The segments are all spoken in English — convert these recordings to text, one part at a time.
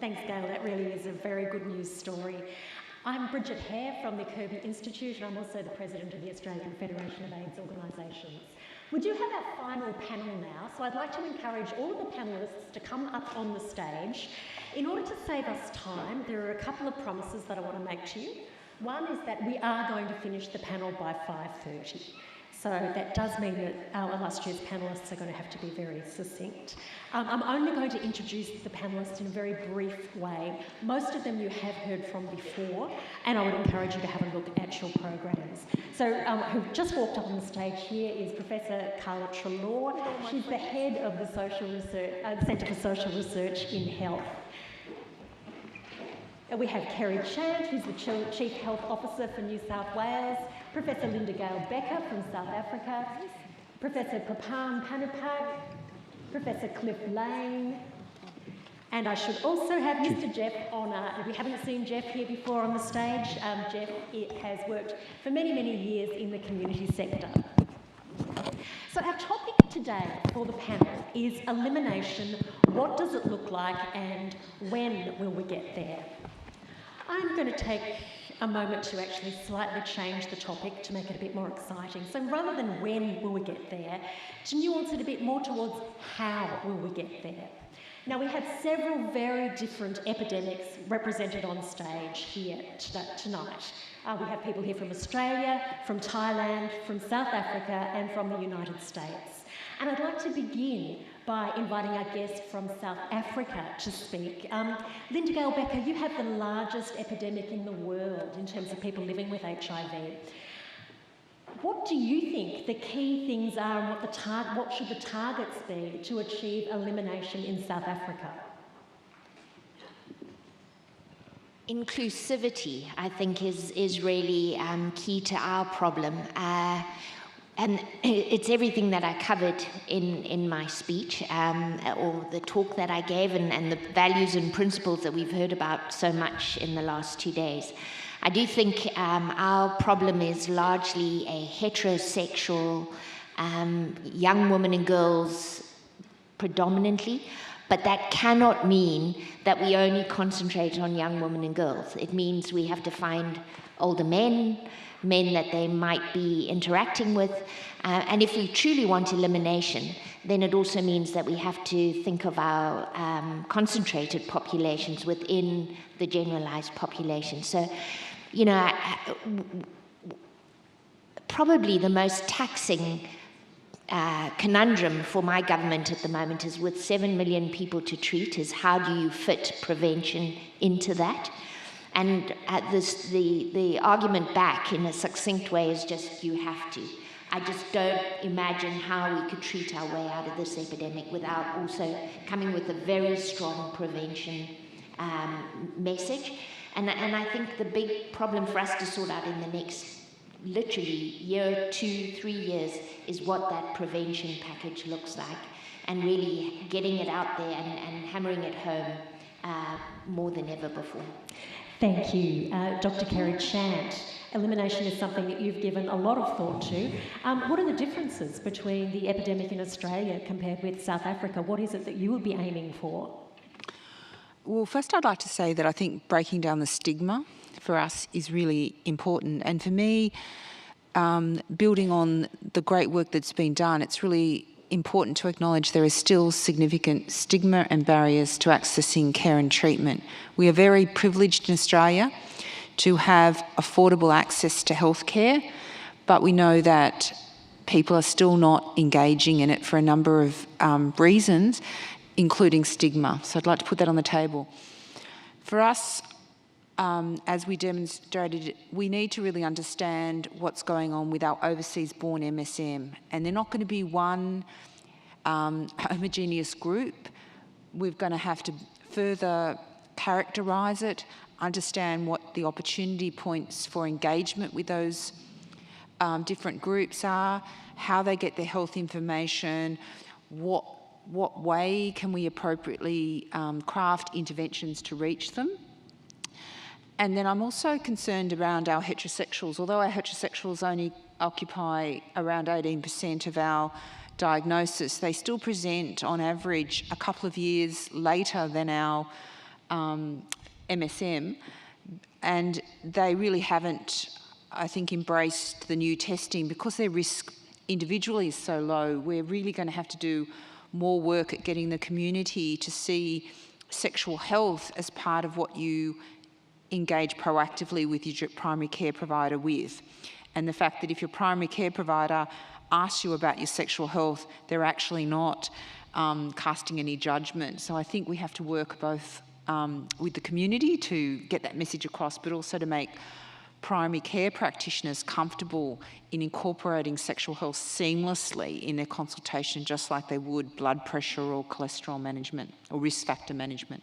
Thanks, Gail. That really is a very good news story. I'm Bridget Haire from the Kirby Institute, and I'm also the President of the Australian Federation of AIDS Organisations. We do have our final panel now, so I'd like to encourage all of the panellists to come up on the stage. In order to save us time, there are a couple of promises that I want to make to you. One is that we are going to finish the panel by 5:30. So that does mean that our illustrious panellists are going to have to be very succinct. I'm only going to introduce the panellists in a very brief way. Most of them you have heard from before, and I would encourage you to have a look at your programs. So who just walked up on the stage here is Professor Carla Treloar. She's the head of the Centre for Social Research in Health. We have Kerry Chant, who's the Chief Health Officer for New South Wales, Professor Linda-Gail Bekker from South Africa, Professor Phanuphak, Professor Cliff Lane, and I should also have Mr. Geoff Honnor. We haven't seen Geoff here before on the stage. Geoff has worked for many, many years in the community sector. So our topic today for the panel is elimination. What does it look like and when will we get there? I'm going to take a moment to actually slightly change the topic to make it a bit more exciting. So rather than when will we get there, to nuance it a bit more towards how will we get there. Now we have several very different epidemics represented on stage here tonight. We have people here from Australia, from Thailand, from South Africa and from the United States. And I'd like to begin by inviting our guest from South Africa to speak. Linda-Gail Bekker, you have the largest epidemic in the world in terms of people living with HIV. What do you think the key things are and what should the targets be to achieve elimination in South Africa? Inclusivity, I think, is really key to our problem. And it's everything that I covered in my speech, or the talk that I gave, and the values and principles that we've heard about so much in the last 2 days. I do think our problem is largely a heterosexual young women and girls predominantly, but that cannot mean that we only concentrate on young women and girls. It means we have to find older men that they might be interacting with. And if we truly want elimination, then it also means that we have to think of our concentrated populations within the generalized population. So, you know, probably the most taxing conundrum for my government at the moment is, with 7 million people to treat, is how do you fit prevention into that? And the argument back in a succinct way is just, you have to. I just don't imagine how we could treat our way out of this epidemic without also coming with a very strong prevention message. And I think the big problem for us to sort out in the next literally year, 2, 3 years is what that prevention package looks like, and really getting it out there and hammering it home more than ever before. Thank you. Dr. Kerry Chant, elimination is something that you've given a lot of thought to. What are the differences between the epidemic in Australia compared with South Africa? What is it that you would be aiming for? Well, first I'd like to say that I think breaking down the stigma for us is really important. And for me, building on the great work that's been done, it's really important to acknowledge there is still significant stigma and barriers to accessing care and treatment. We are very privileged in Australia to have affordable access to healthcare, but we know that people are still not engaging in it for a number of reasons, including stigma. So I'd like to put that on the table. For us, as we demonstrated, we need to really understand what's going on with our overseas-born MSM. And they're not going to be one homogeneous group. We're going to have to further characterise it, understand what the opportunity points for engagement with those different groups are, how they get their health information, what way can we appropriately craft interventions to reach them. And then I'm also concerned around our heterosexuals. Although our heterosexuals only occupy around 18% of our diagnosis, they still present on average a couple of years later than our MSM, and they really haven't, I think, embraced the new testing because their risk individually is so low. We're really going to have to do more work at getting the community to see sexual health as part of what you engage proactively with your primary care provider with. And the fact that if your primary care provider asks you about your sexual health, they're actually not casting any judgment. So I think we have to work both with the community to get that message across, but also to make primary care practitioners comfortable in incorporating sexual health seamlessly in their consultation, just like they would blood pressure or cholesterol management or risk factor management.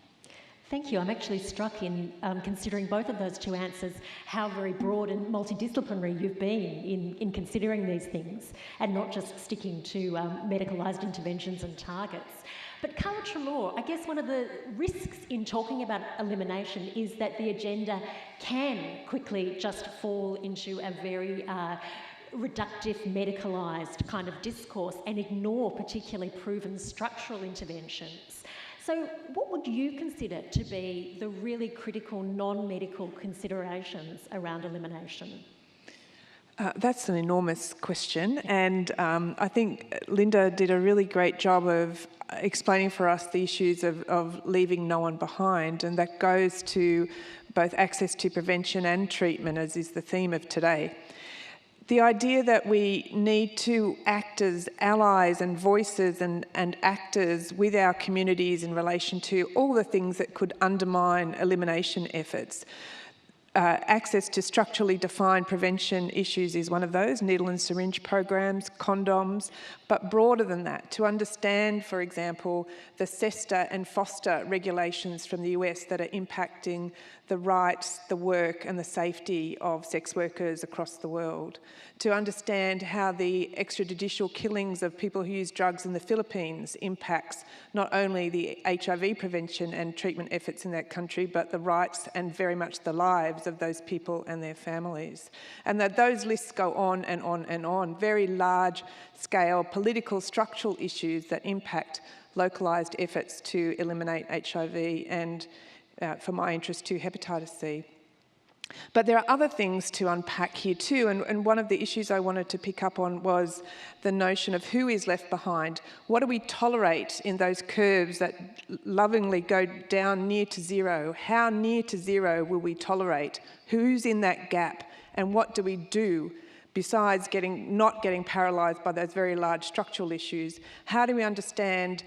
Thank you. I'm actually struck in considering both of those two answers, how very broad and multidisciplinary you've been in considering these things and not just sticking to medicalised interventions and targets. But Carla Treloar, I guess one of the risks in talking about elimination is that the agenda can quickly just fall into a very reductive, medicalised kind of discourse and ignore particularly proven structural interventions. So what would you consider to be the really critical non-medical considerations around elimination? That's an enormous question, and I think Linda did a really great job of explaining for us the issues of leaving no one behind, and that goes to both access to prevention and treatment, as is the theme of today. The idea that we need to act as allies and voices and actors with our communities in relation to all the things that could undermine elimination efforts. Access to structurally defined prevention issues is one of those, needle and syringe programs, condoms, but broader than that, to understand, for example, the SESTA and FOSTA regulations from the US that are impacting the rights, the work and the safety of sex workers across the world, to understand how the extrajudicial killings of people who use drugs in the Philippines impacts not only the HIV prevention and treatment efforts in that country, but the rights and very much the lives of those people and their families. And that those lists go on and on and on, very large-scale political structural issues that impact localised efforts to eliminate HIV and, for my interest, to hepatitis C. But there are other things to unpack here too, and one of the issues I wanted to pick up on was the notion of who is left behind. What do we tolerate in those curves that lovingly go down near to zero? How near to zero will we tolerate? Who's in that gap? And what do we do besides not getting paralysed by those very large structural issues? How do we understand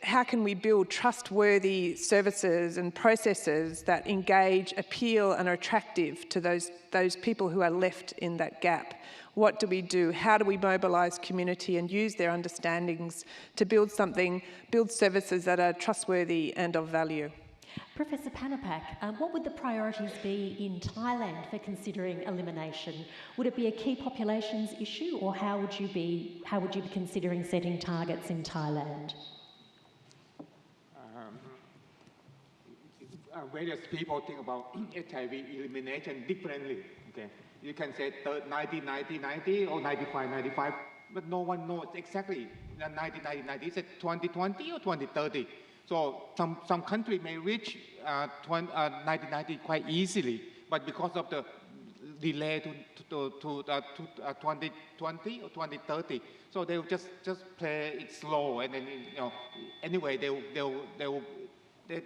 how can we build trustworthy services and processes that engage, appeal and are attractive to those people who are left in that gap? What do we do? How do we mobilise community and use their understandings to build services that are trustworthy and of value? Professor Phanuphak, what would the priorities be in Thailand for considering elimination? Would it be a key populations issue, or how would you be considering setting targets in Thailand? Various people think about HIV elimination differently. Okay, you can say 90-90-90 or 95-95, but no one knows exactly 90-90-90. Is it 2020 or 2030? So some country may reach 90-90 quite easily, but because of the delay to 2020 or 2030, so they'll just play it slow, and then anyway they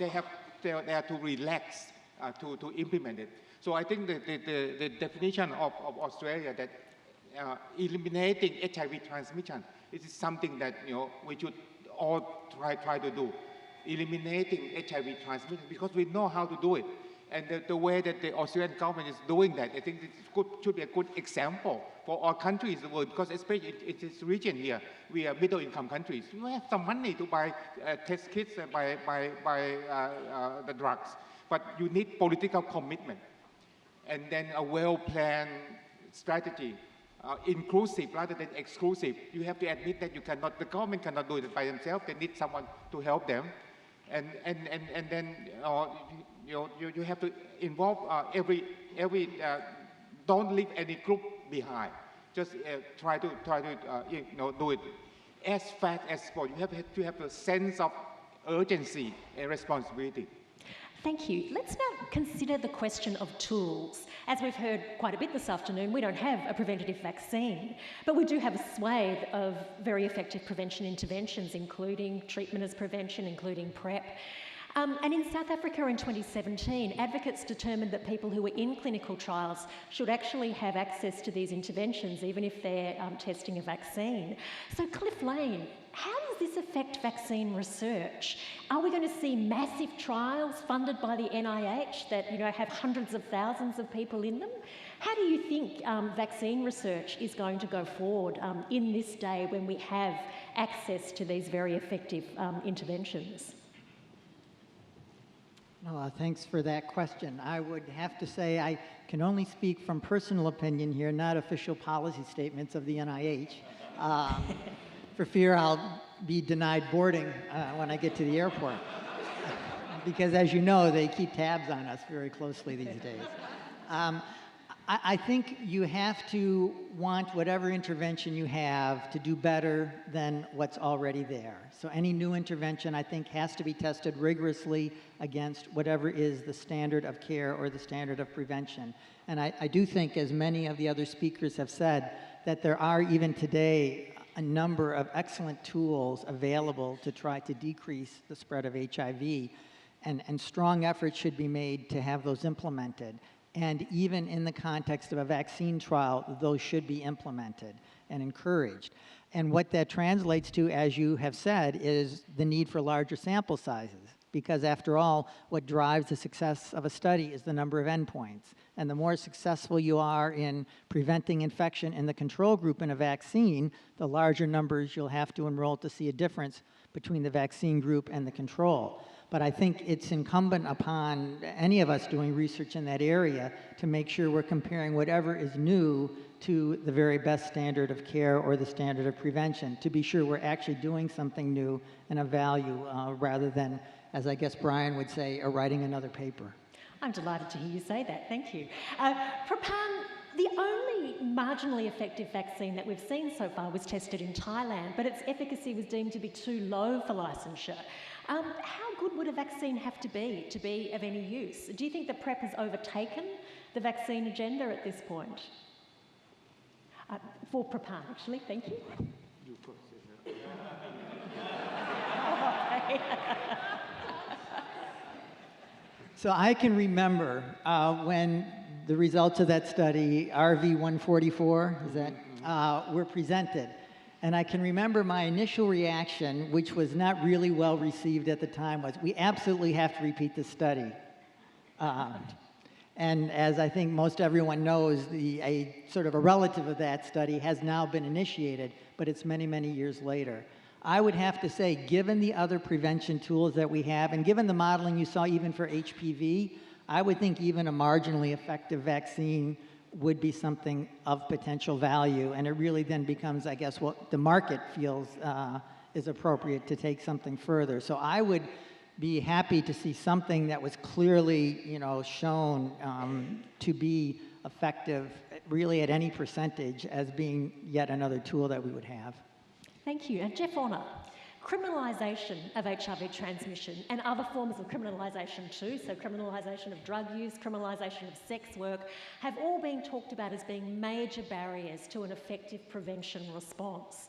have to relax to implement it. So I think the definition of Australia that eliminating HIV transmission is something that we should all try to do. Eliminating HIV transmission, because we know how to do it, and the way that the Australian government is doing that, I think it should be a good example for all countries in the world, because especially in this region here, we are middle-income countries. We have some money to buy test kits and buy the drugs, but you need political commitment, and then a well-planned strategy, inclusive rather than exclusive. You have to admit that the government cannot do it by themselves. They need someone to help them, and then you have to involve every don't leave any group behind. Just try to do it as fast as possible. You have to have a sense of urgency and responsibility. Thank you. Let's now consider the question of tools. As we've heard quite a bit this afternoon, we don't have a preventative vaccine, but we do have a swathe of very effective prevention interventions, including treatment as prevention, including PrEP. And in South Africa in 2017, advocates determined that people who were in clinical trials should actually have access to these interventions, even if they're testing a vaccine. So Cliff Lane, how does this affect vaccine research? Are we going to see massive trials funded by the NIH that have hundreds of thousands of people in them? How do you think vaccine research is going to go forward in this day when we have access to these very effective interventions? Well, thanks for that question. I would have to say I can only speak from personal opinion here, not official policy statements of the NIH, for fear I'll be denied boarding when I get to the airport. Because as you know, they keep tabs on us very closely these days. I think you have to want whatever intervention you have to do better than what's already there. So any new intervention, I think, has to be tested rigorously against whatever is the standard of care or the standard of prevention. And I do think, as many of the other speakers have said, that there are even today a number of excellent tools available to try to decrease the spread of HIV, and strong efforts should be made to have those implemented. And even in the context of a vaccine trial, those should be implemented and encouraged. And what that translates to, as you have said, is the need for larger sample sizes. Because after all, what drives the success of a study is the number of endpoints. And the more successful you are in preventing infection in the control group in a vaccine, the larger numbers you'll have to enroll to see a difference between the vaccine group and the control. But I think it's incumbent upon any of us doing research in that area to make sure we're comparing whatever is new to the very best standard of care or the standard of prevention, to be sure we're actually doing something new and of value rather than, as I guess Brian would say, writing another paper. I'm delighted to hear you say that. Thank you. Praphan, the only marginally effective vaccine that we've seen so far was tested in Thailand, but its efficacy was deemed to be too low for licensure. How good would a vaccine have to be of any use? Do you think that PrEP has overtaken the vaccine agenda at this point? For Praphan, actually, thank you. So I can remember when the results of that study, RV144, is that, were presented. And I can remember my initial reaction, which was not really well received at the time, was we absolutely have to repeat this study. And as I think most everyone knows, a sort of a relative of that study has now been initiated, but it's many, many years later. I would have to say, given the other prevention tools that we have, and given the modeling you saw even for HPV, I would think even a marginally effective vaccine would be something of potential value, and it really then becomes, I guess, what the market feels is appropriate to take something further. So I would be happy to see something that was clearly, shown to be effective, really at any percentage, as being yet another tool that we would have. Thank you. And Geoff, Honnor, criminalisation of HIV transmission and other forms of criminalisation too, so criminalisation of drug use, criminalisation of sex work, have all been talked about as being major barriers to an effective prevention response.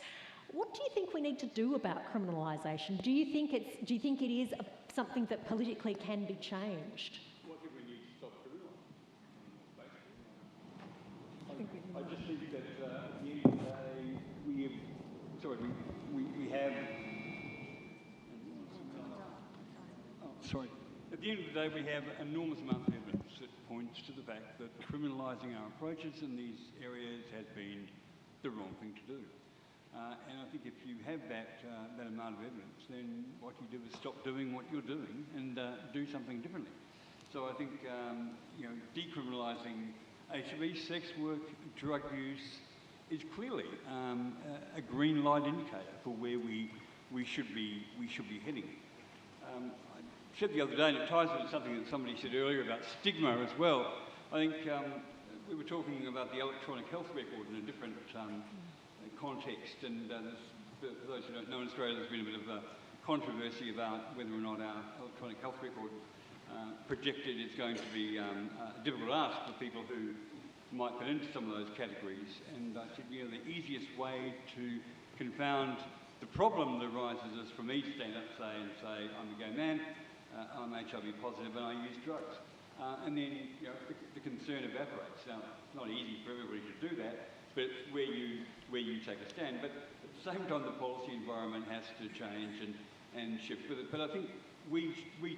What do you think we need to do about criminalisation? Do you think it is something that politically can be changed? Well, I think we need to stop criminalising. I just think that at the end of the day, we have. At the end of the day, we have an enormous amount of evidence that points to the fact that criminalising our approaches in these areas has been the wrong thing to do. And I think if you have that amount of evidence, then what you do is stop doing what you're doing and do something differently. So I think decriminalising HIV, sex work, drug use is clearly a green light indicator for where we should be heading. I said the other day, and it ties into something that somebody said earlier about stigma as well. I think we were talking about the electronic health record in a different context, and for those who don't know, in Australia there's been a bit of a controversy about whether or not our electronic health record projected it's going to be a difficult ask for people who might fit into some of those categories. And I said, the easiest way to confound the problem that arises is for me to stand up and say, I'm a gay man, I'm HIV positive, and I use drugs. And then the concern evaporates. Now, it's not easy for everybody to do that, but it's where you take a stand. But at the same time, the policy environment has to change and shift with it. But I think we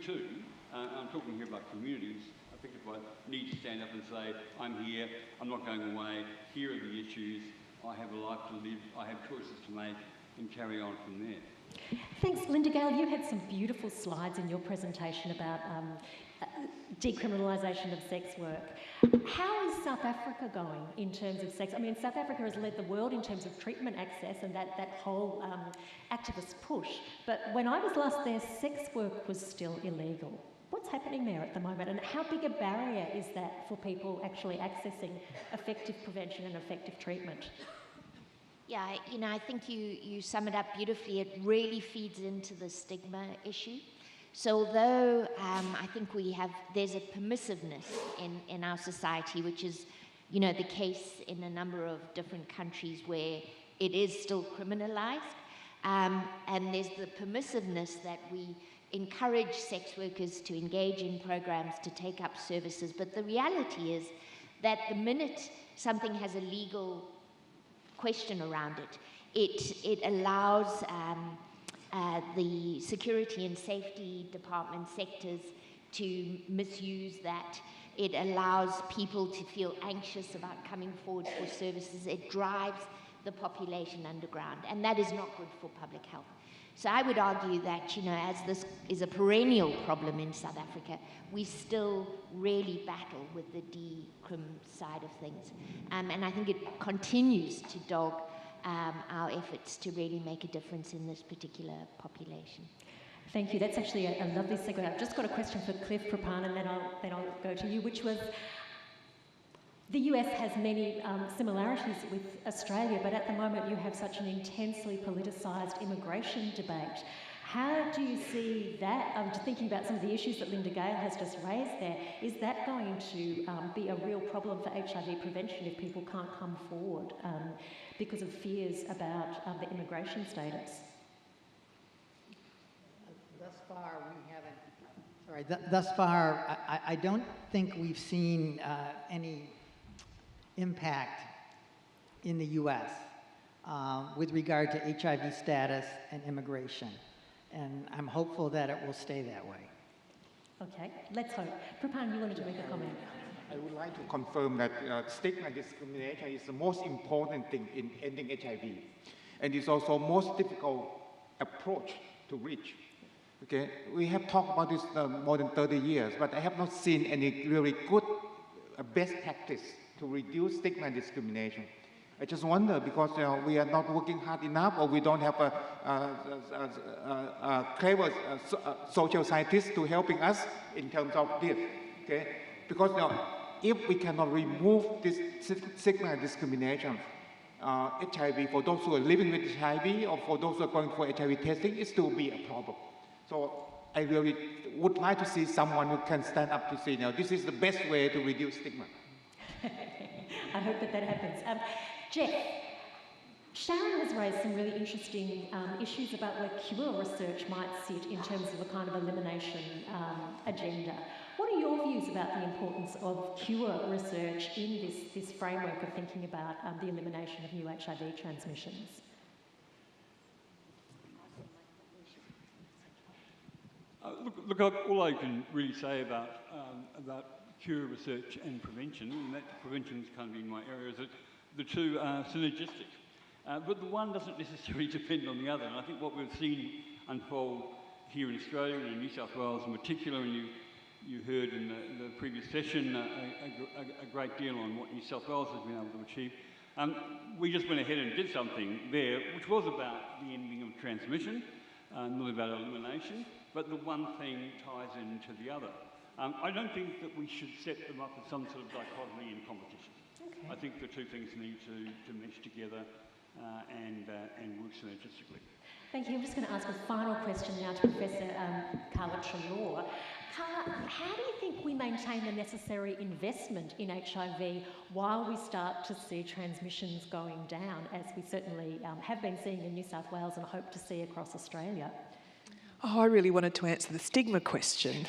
too, I'm talking here about communities, I think if I need to stand up and say, I'm here, I'm not going away, here are the issues, I have a life to live, I have choices to make, and carry on from there. Thanks, Linda-Gail. You had some beautiful slides in your presentation about decriminalisation of sex work. How is South Africa going in terms of sex? I mean, South Africa has led the world in terms of treatment access and that whole activist push. But when I was last there, sex work was still illegal. What's happening there at the moment, and how big a barrier is that for people actually accessing effective prevention and effective treatment? Yeah, I think you sum it up beautifully. It really feeds into the stigma issue. So although I think there's a permissiveness in our society, which is, the case in a number of different countries where it is still criminalized, and there's the permissiveness that we encourage sex workers to engage in programs, to take up services. But the reality is that the minute something has a legal question around it allows the security and safety department sectors to misuse that. It allows people to feel anxious about coming forward for services. It drives the population underground, and that is not good for public health. So I would argue that, as this is a perennial problem in South Africa, we still really battle with the decrim side of things. And I think it continues to dog our efforts to really make a difference in this particular population. Thank you. That's actually a lovely segue. I've just got a question for Cliff, Praphan, and then I'll go to you, which was, the US has many similarities with Australia, but at the moment you have such an intensely politicised immigration debate. How do you see that? I'm just thinking about some of the issues that Linda-Gail has just raised there. Is that going to be a real problem for HIV prevention if people can't come forward because of fears about the immigration status? Thus far, we haven't. Thus far, I don't think we've seen any impact in the U.S. With regard to HIV status and immigration. And I'm hopeful that it will stay that way. Okay, let's hope. Praphan, you wanted to make a comment? I would like to confirm that stigma discrimination is the most important thing in ending HIV. And it's also most difficult approach to reach. Okay, we have talked about this more than 30 years, but I have not seen any really good best practice to reduce stigma and discrimination. I just wonder because we are not working hard enough, or we don't have a clever social scientist to helping us in terms of this. Okay, because if we cannot remove this stigma and discrimination, HIV for those who are living with HIV or for those who are going for HIV testing, it still be a problem. So I really would like to see someone who can stand up to say, this is the best way to reduce stigma. I hope that happens. Geoff, Sharon has raised some really interesting issues about where cure research might sit in terms of a kind of elimination agenda. What are your views about the importance of cure research in this framework of thinking about the elimination of new HIV transmissions? Look, all I can really say about cure research and prevention, and that prevention is kind of in my area, is that the two are synergistic. But the one doesn't necessarily depend on the other. And I think what we've seen unfold here in Australia and in New South Wales in particular, and you heard in the previous session a great deal on what New South Wales has been able to achieve. We just went ahead and did something there, which was about the ending of transmission, not about elimination, but the one thing ties into the other. I don't think that we should set them up as some sort of dichotomy in competition. Okay. I think the two things need to mesh together and work synergistically. Thank you. I'm just going to ask a final question now to Professor Carla Treloar. Carla, how do you think we maintain the necessary investment in HIV while we start to see transmissions going down, as we certainly have been seeing in New South Wales and hope to see across Australia? Oh, I really wanted to answer the stigma question.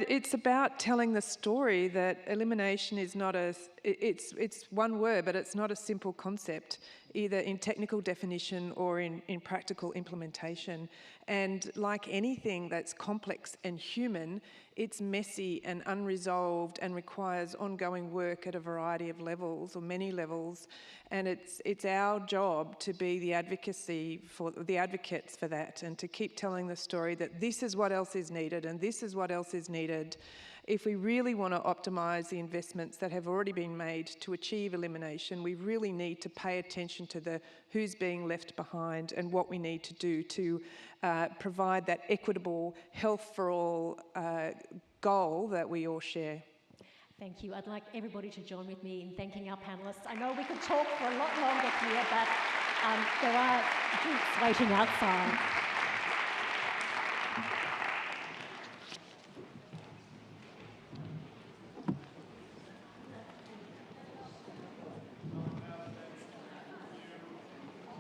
It's about telling the story that elimination is not it's one word, but it's not a simple concept, either in technical definition or in practical implementation. And like anything that's complex and human, it's messy and unresolved and requires ongoing work at a variety of levels, or many levels. And it's our job to be the advocates for that, and to keep telling the story that this is what else is needed and this is what else is needed. If we really want to optimise the investments that have already been made to achieve elimination, we really need to pay attention to who's being left behind and what we need to do to provide that equitable health for all goal that we all share. Thank you. I'd like everybody to join with me in thanking our panellists. I know we could talk for a lot longer here, but there are drinks waiting outside.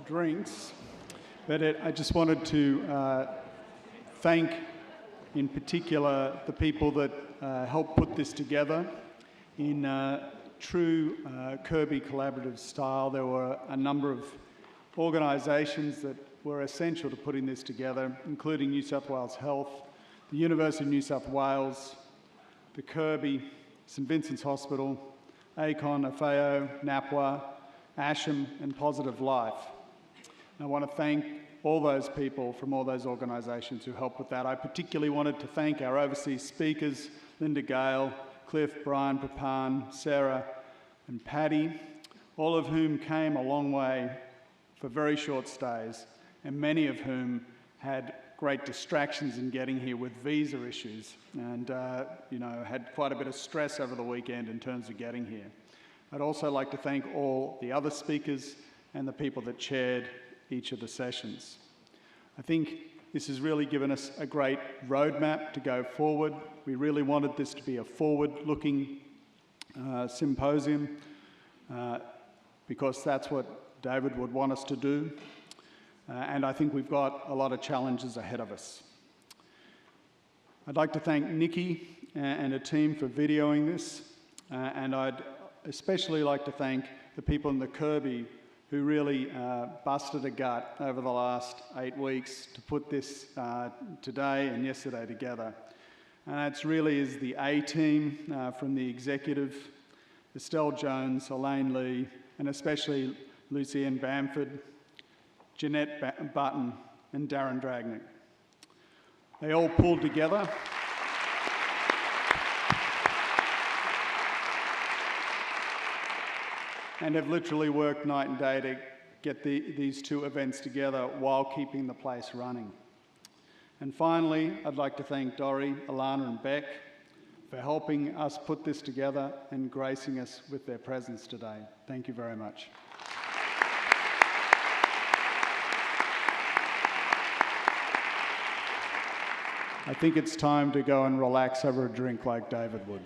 Drinks, but I just wanted to thank in particular the people that helped put this together in true Kirby collaborative style. There were a number of organisations that were essential to putting this together, including New South Wales Health, the University of New South Wales, the Kirby, St Vincent's Hospital, ACON, AFAO, NAPWA, ASHM and Positive Life. I want to thank all those people from all those organisations who helped with that. I particularly wanted to thank our overseas speakers, Linda-Gail, Cliff, Brian, Praphan, Sarah and Paddy, all of whom came a long way for very short stays, and many of whom had great distractions in getting here with visa issues and had quite a bit of stress over the weekend in terms of getting here. I'd also like to thank all the other speakers and the people that chaired each of the sessions. I think this has really given us a great roadmap to go forward. We really wanted this to be a forward-looking symposium because that's what David would want us to do. And I think we've got a lot of challenges ahead of us. I'd like to thank Nikki and her team for videoing this, and I'd especially like to thank the people in the Kirby who really busted a gut over the last 8 weeks to put this today and yesterday together. And it really is the A team from the executive, Estelle Jones, Elaine Lee, and especially Lucienne Bamford, Jeanette Button and Darren Dragnick. They all pulled together and have literally worked night and day to get these two events together while keeping the place running. And finally, I'd like to thank Dori, Alana and Beck for helping us put this together and gracing us with their presence today. Thank you very much. I think it's time to go and relax over a drink like David would.